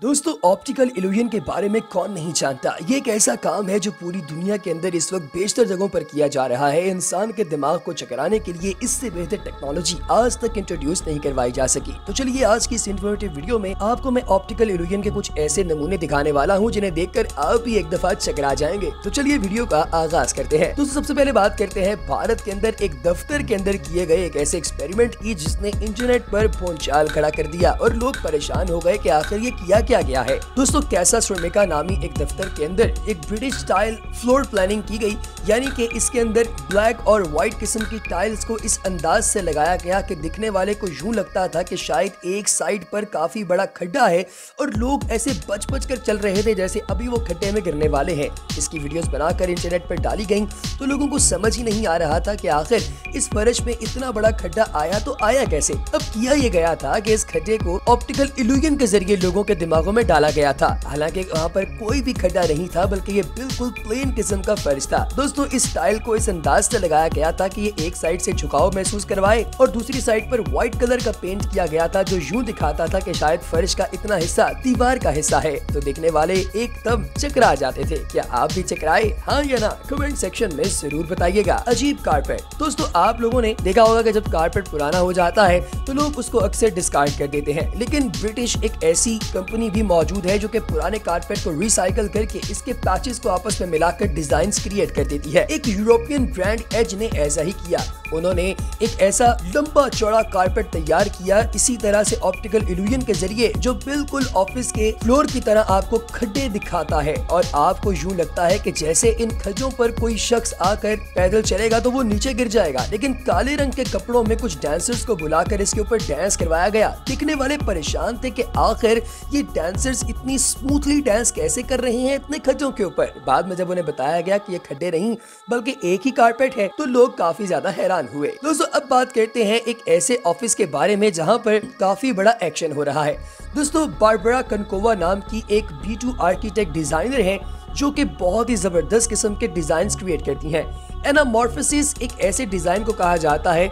दोस्तों, optical illusion के बारे में कौन नहीं जानता। ये एक ऐसा काम है जो पूरी दुनिया के अंदर इस वक्त बेशतर जगहों पर किया जा रहा है। इंसान के दिमाग को चकराने के लिए इससे बेहतर टेक्नोलॉजी आज तक इंट्रोड्यूस नहीं करवाई जा सकी। तो चलिए आज की इस इन्फॉर्मेटिव वीडियो में आपको मैं ऑप्टिकल इल्यूजन के कुछ ऐसे नमूने दिखाने वाला हूँ जिन्हें देखकर आप भी एक दफा चकरा जाएंगे। तो चलिए वीडियो का आगाज करते हैं। तो सबसे पहले बात करते हैं भारत के अंदर एक दफ्तर के अंदर किए गए एक ऐसे एक्सपेरिमेंट की जिसने इंटरनेट पर भूचाल खड़ा कर दिया और लोग परेशान हो गए कि आखिर ये किया क्या गया है। दोस्तों, कैसा श्रमिका नामी एक दफ्तर के अंदर एक ब्रिटिश स्टाइल फ्लोर प्लानिंग की गई, यानी कि इसके अंदर ब्लैक और व्हाइट किस्म की टाइल्स को इस अंदाज से लगाया गया कि दिखने वाले को यूं लगता था कि शायद एक साइड पर काफी बड़ा खड्डा है और लोग ऐसे बच बच कर चल रहे थे जैसे अभी वो खड्डे में गिरने वाले हैं। इसकी वीडियोस बनाकर इंटरनेट पर डाली गई तो लोगों को समझ ही नहीं आ रहा था कि आखिर इस फर्श में इतना बड़ा खड्डा आया तो आया कैसे। अब किया ये गया था कि इस खड्डे को ऑप्टिकल इल्यूजन के जरिए लोगों के दिमागों में डाला गया था। हालांकि वहाँ पर कोई भी खड्डा नहीं था बल्कि ये बिल्कुल प्लेन किस्म का फर्श था। दोस्तों, इस टाइल को इस अंदाज से लगाया गया था कि ये एक साइड से झुकाव महसूस करवाए और दूसरी साइड पर व्हाइट कलर का पेंट किया गया था जो यूं दिखाता था कि शायद फर्श का इतना हिस्सा दीवार का हिस्सा है। तो देखने वाले एकदम चकरा जाते थे। क्या आप भी चकराए? हाँ या ना कमेंट सेक्शन में जरूर बताइएगा। अजीब कारपेट। दोस्तों, आप लोगों ने देखा होगा कि जब कारपेट पुराना हो जाता है तो लोग उसको अक्सर डिस्कार्ड कर देते हैं, लेकिन ब्रिटिश एक ऐसी कंपनी भी मौजूद है जो कि पुराने कारपेट को रिसाइकल करके इसके पैचेस को आपस में मिलाकर डिजाइन क्रिएट कर देती है। एक यूरोपियन ब्रांड एज ने ऐसा ही किया। उन्होंने एक ऐसा लंबा चौड़ा कारपेट तैयार किया इसी तरह से ऑप्टिकल इल्यूजन के जरिए जो बिल्कुल ऑफिस के फ्लोर की तरह आपको खड्डे दिखाता है और आपको यूं लगता है कि जैसे इन खड्डों पर कोई शख्स आकर पैदल चलेगा तो वो नीचे गिर जाएगा। लेकिन काले रंग के कपड़ों में कुछ डांसर्स को बुलाकर इसके ऊपर डांस करवाया गया। दिखने वाले परेशान थे कि आखिर ये डांसर्स इतनी स्मूथली डांस कैसे कर रहे हैं इतने खड्डों के ऊपर। बाद में जब उन्हें बताया गया कि ये खड्डे नहीं बल्कि एक ही कारपेट है तो लोग काफी ज्यादा हैरान हुए। दोस्तों, अब बात करते हैं एक ऐसे ऑफिस के बारे में जहां पर काफी बड़ा एक्शन हो रहा है। दोस्तों, बारबरा कनकोवा नाम की एक B2 आर्किटेक्ट डिजाइनर है जो कि बहुत ही जबरदस्त किस्म के डिजाइन क्रिएट करती हैं। एनामॉर्फोसिस एक ऐसे डिजाइन को कहा जाता है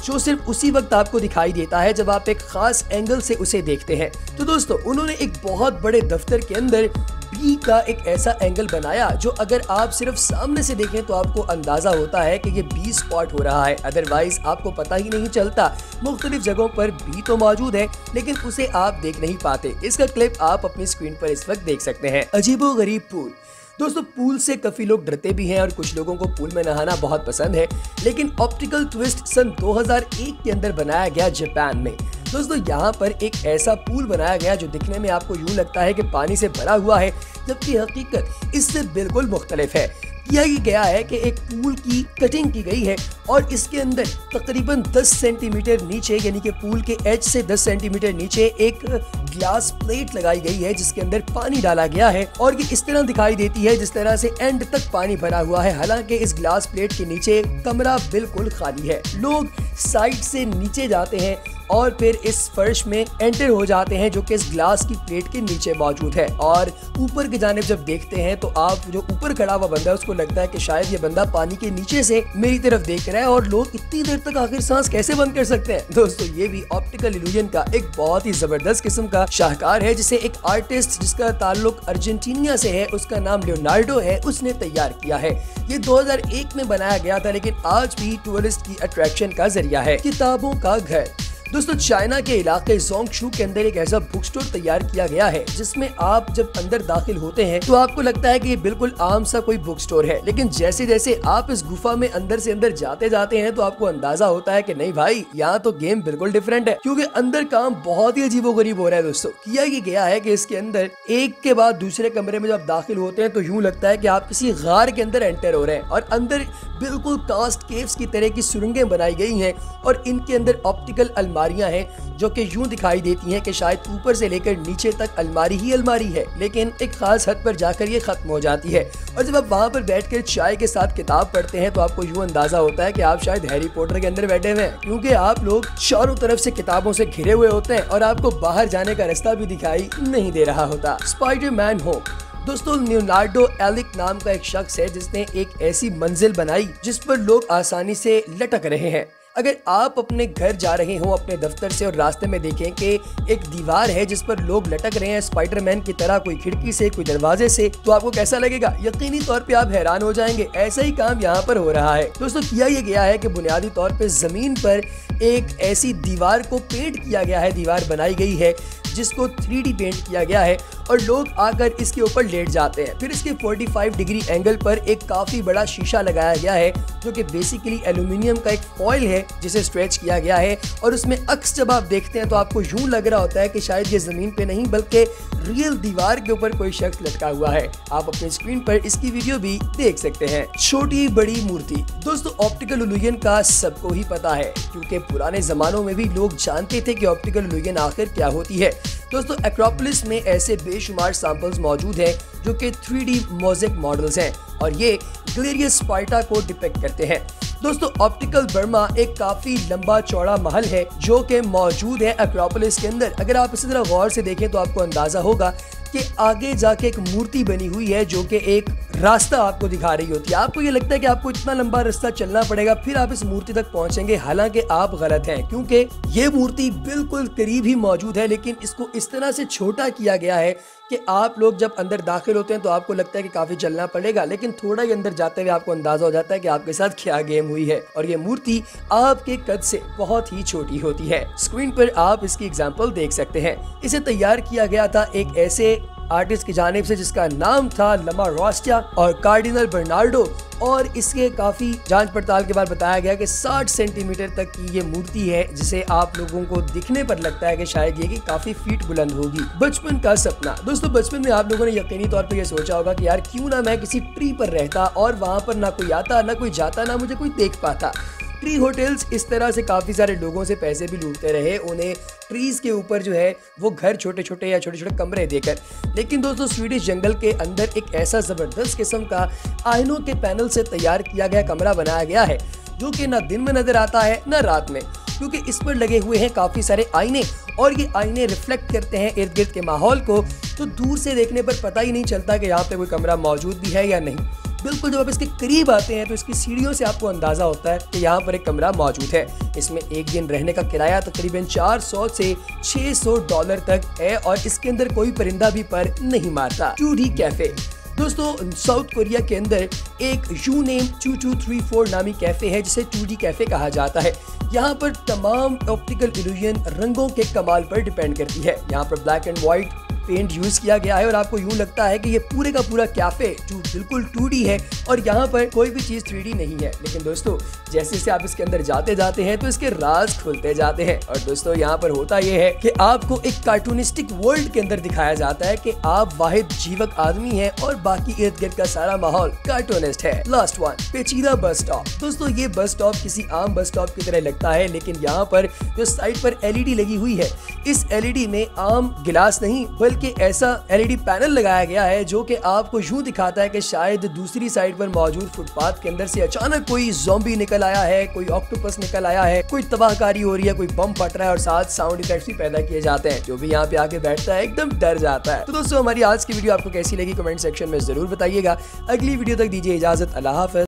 जो सिर्फ उसी वक्त आपको दिखाई देता है जब आप एक खास एंगल से उसे देखते हैं। तो दोस्तों, उन्होंने एक बहुत बड़े दफ्तर के अंदर बी का एक ऐसा एंगल बनाया जो अगर आप सिर्फ सामने से देखें तो आपको अंदाजा होता है कि ये बी स्पॉट हो रहा है, अदरवाइज आपको पता ही नहीं चलता। मुख्तलिफ जगहों पर बी तो मौजूद है लेकिन उसे आप देख नहीं पाते। इसका क्लिप आप अपनी स्क्रीन पर इस वक्त देख सकते हैं। अजीबोगरीब पूल। दोस्तों, पूल से काफी लोग डरते भी हैं और कुछ लोगों को पूल में नहाना बहुत पसंद है, लेकिन ऑप्टिकल ट्विस्ट सन 2001 के अंदर बनाया गया जापान में। दोस्तों, यहाँ पर एक ऐसा पूल बनाया गया जो दिखने में आपको यूं लगता है कि पानी से भरा हुआ है, जबकि हकीकत इससे बिल्कुल मुख्तलिफ है। किया गया है कि एक पूल की कटिंग की गई है और इसके अंदर तकरीबन 10 सेंटीमीटर नीचे, यानी कि पूल के एज से 10 सेंटीमीटर नीचे एक ग्लास प्लेट लगाई गई है जिसके अंदर पानी डाला गया है और ये इस तरह दिखाई देती है जिस तरह से एंड तक पानी भरा हुआ है। हालांकि इस ग्लास प्लेट के नीचे कमरा बिल्कुल खाली है। लोग साइड से नीचे जाते हैं और फिर इस फर्श में एंटर हो जाते हैं जो कि इस ग्लास की प्लेट के नीचे मौजूद है। और ऊपर की जानिब जब देखते हैं तो आप जो ऊपर खड़ा हुआ बंदा है उसको लगता है कि शायद ये बंदा पानी के नीचे से मेरी तरफ देख रहा है और लोग इतनी देर तक आखिर सांस कैसे बंद कर सकते हैं। दोस्तों, ये भी ऑप्टिकल इल्यूजन का एक बहुत ही जबरदस्त किस्म का शाहकार है जिसे एक आर्टिस्ट जिसका ताल्लुक अर्जेंटीना से है, उसका नाम लियोनार्डो है, उसने तैयार किया है। ये 2001 में बनाया गया था लेकिन आज भी टूरिस्ट की अट्रैक्शन का जरिया है। किताबों का घर। दोस्तों, चाइना के इलाके जोंगशू के अंदर एक ऐसा बुक स्टोर तैयार किया गया है जिसमें आप जब अंदर दाखिल होते हैं तो आपको लगता है कि ये बिल्कुल आम सा कोई बुक स्टोर है, लेकिन जैसे जैसे आप इस गुफा में अंदर से अंदर जाते जाते हैं तो आपको अंदाजा होता है कि नहीं भाई, यहाँ तो गेम बिल्कुल डिफरेंट है, क्योंकि अंदर काम बहुत ही अजीबोगरीब हो रहा है। दोस्तों, किया ये गया है कि इसके अंदर एक के बाद दूसरे कमरे में जब दाखिल होते हैं तो यूं लगता है कि आप किसी गार के अंदर एंटर हो रहे हैं और अंदर बिल्कुल कास्ट केव्स की तरह की सुरंगें बनाई गई हैं और इनके अंदर ऑप्टिकल अलमारियां हैं जो कि यूं दिखाई देती हैं कि शायद ऊपर से लेकर नीचे तक अलमारी ही अलमारी है, लेकिन एक खास हद पर जाकर ये खत्म हो जाती है। और जब आप वहां पर बैठकर चाय के साथ किताब पढ़ते हैं तो आपको यूं अंदाजा होता है कि आप शायद हैरी पॉटर के अंदर बैठे हुए हैं, क्योंकि आप लोग चारों तरफ से किताबों से घिरे हुए होते हैं और आपको बाहर जाने का रास्ता भी दिखाई नहीं दे रहा होता। Spiderman home. दोस्तों, लियोनार्डो एलिक नाम का एक शख्स है जिसने एक ऐसी मंजिल बनाई जिस पर लोग आसानी से लटक रहे हैं। अगर आप अपने घर जा रहे हो अपने दफ्तर से और रास्ते में देखें कि एक दीवार है जिस पर लोग लटक रहे हैं स्पाइडरमैन की तरह, कोई खिड़की से कोई दरवाजे से, तो आपको कैसा लगेगा? यकीनी तौर पे आप हैरान हो जाएंगे। ऐसा ही काम यहाँ पर हो रहा है दोस्तों। किया ये गया है कि बुनियादी तौर पे जमीन पर एक ऐसी दीवार को पेंट किया गया है, दीवार बनाई गई है जिसको 3D पेंट किया गया है और लोग आकर इसके ऊपर लेट जाते हैं। फिर इसके 45 डिग्री एंगल पर एक काफी बड़ा शीशा लगाया गया है जो कि बेसिकली एल्यूमिनियम का एक फॉइल है जिसे स्ट्रेच किया गया है, और उसमें अक्स जब आप देखते हैं तो आपको यूं लग रहा होता है कि शायद ये जमीन पे नहीं बल्कि रियल दीवार के ऊपर कोई शख्स लटका हुआ है। आप अपनी स्क्रीन पर इसकी वीडियो भी देख सकते हैं। छोटी बड़ी मूर्ति दोस्तों, ऑप्टिकल इल्यूजन का सबको ही पता है क्योंकि पुराने जमानों में भी लोग जानते थे कि ऑप्टिकल इल्यूजन आखिर क्या होती है। दोस्तों एक्रोपोलिस में ऐसे बेशुमार सैंपल्स मौजूद हैं जो कि 3D मोज़ेक मॉडल्स हैं और ये ग्लेरियस स्पार्टा को डिपिक्ट करते हैं। दोस्तों ऑप्टिकल बर्मा एक काफी लंबा चौड़ा महल है जो कि मौजूद है एक्रोपोलिस के अंदर। अगर आप इसी तरह गौर से देखें तो आपको अंदाजा होगा कि आगे जाके एक मूर्ति बनी हुई है जो कि एक रास्ता आपको दिखा रही होती है। आपको ये लगता है कि आपको इतना लंबा रास्ता चलना पड़ेगा फिर आप इस मूर्ति तक पहुंचेंगे, हालांकि आप गलत हैं क्योंकि ये मूर्ति बिल्कुल करीब ही मौजूद है, लेकिन इसको इस तरह से छोटा किया गया है कि आप लोग जब अंदर दाखिल होते हैं तो आपको लगता है कि काफी चलना पड़ेगा, लेकिन थोड़ा ही अंदर जाते हुए आपको अंदाजा हो जाता है कि आपके साथ क्या गेम हुई है। और ये मूर्ति आपके कद से बहुत ही छोटी होती है। स्क्रीन पर आप इसकी एग्जांपल देख सकते हैं। इसे तैयार किया गया था एक ऐसे आर्टिस्ट की जानिब से जिसका नाम था लमा रोस्टिया और कार्डिनल बर्नार्डो, और इसके काफी जांच पड़ताल के बाद बताया गया कि 60 सेंटीमीटर तक की ये मूर्ति है जिसे आप लोगों को दिखने पर लगता है कि शायद ये कि काफी फीट बुलंद होगी। बचपन का सपना दोस्तों, बचपन में आप लोगों ने यकीनी तौर पर यह सोचा होगा कि यार क्यों ना मैं किसी ट्री पर रहता और वहां पर ना कोई आता ना कोई जाता ना मुझे कोई देख पाता। ट्री होटल्स इस तरह से काफी सारे लोगों से पैसे भी लूटते रहे, उन्हें ट्रीज के ऊपर जो है वो घर छोटे छोटे या छोटे छोटे कमरे देकर। लेकिन दोस्तों स्वीडिश जंगल के अंदर एक ऐसा जबरदस्त किस्म का आईनों के पैनल से तैयार किया गया कमरा बनाया गया है जो कि ना दिन में नजर आता है ना रात में, क्योंकि इस पर लगे हुए हैं काफी सारे आईने और ये आईने रिफ्लेक्ट करते हैं इर्द गिर्द के माहौल को, तो दूर से देखने पर पता ही नहीं चलता कि यहाँ पे कोई कमरा मौजूद भी है या नहीं। बिल्कुल जब आप इसके करीब आते हैं तो इसकी सीढ़ियों से आपको अंदाजा होता है कि यहाँ पर एक कमरा मौजूद है। इसमें एक दिन रहने का किराया तकरीबन 400 से $600 तक है और इसके अंदर कोई परिंदा भी पर नहीं मारता। 2D कैफे दोस्तों, साउथ कोरिया के अंदर एक यूनेम 2234 नामी कैफे है जिसे 2D कैफे कहा जाता है। यहाँ पर तमाम ऑप्टिकल इल्यूजन रंगों के कमाल पर डिपेंड करती है। यहाँ पर black and white paint use किया गया है और आपको यूं लगता है कि ये पूरे का पूरा कैफे बिल्कुल 2D है और यहाँ पर कोई भी चीज 3D नहीं है। लेकिन दोस्तों जैसे जैसे आप इसके अंदर जाते जाते हैं तो इसके राज खुलते जाते हैं और दोस्तों यहाँ पर होता यह है कि आपको एक कार्टूनिस्टिक वर्ल्ड के अंदर दिखाया जाता है कि आप वाहिद जीवक आदमी हैं और बाकी इर्द गिर्द का सारा माहौल कार्टूनिस्ट है। लास्ट वन, पेचीदा बस स्टॉप। दोस्तों ये बस स्टॉप किसी आम बस स्टॉप की तरह लगता है, लेकिन यहाँ पर जो साइड पर LED लगी हुई है, इस LED में आम गिलास नहीं बल्कि ऐसा LED पैनल लगाया गया है जो कि आपको यूं दिखाता है कि शायद दूसरी साइड पर मौजूद फुटपाथ के अंदर से अचानक कोई ज़ॉम्बी निकल आया है, कोई ऑक्टोपस निकल आया है, कोई तबाहकारी हो रही है, कोई बम फट रहा है और साथ साउंड इफेक्ट्स भी पैदा किए जाते हैं। जो भी यहाँ पे आके बैठता है एकदम डर जाता है। तो दोस्तों हमारी आज की वीडियो आपको कैसी लगी कमेंट सेक्शन में जरूर बताइएगा। अगली वीडियो तक दीजिए इजाजत। अल्लाह हाफ़िज़।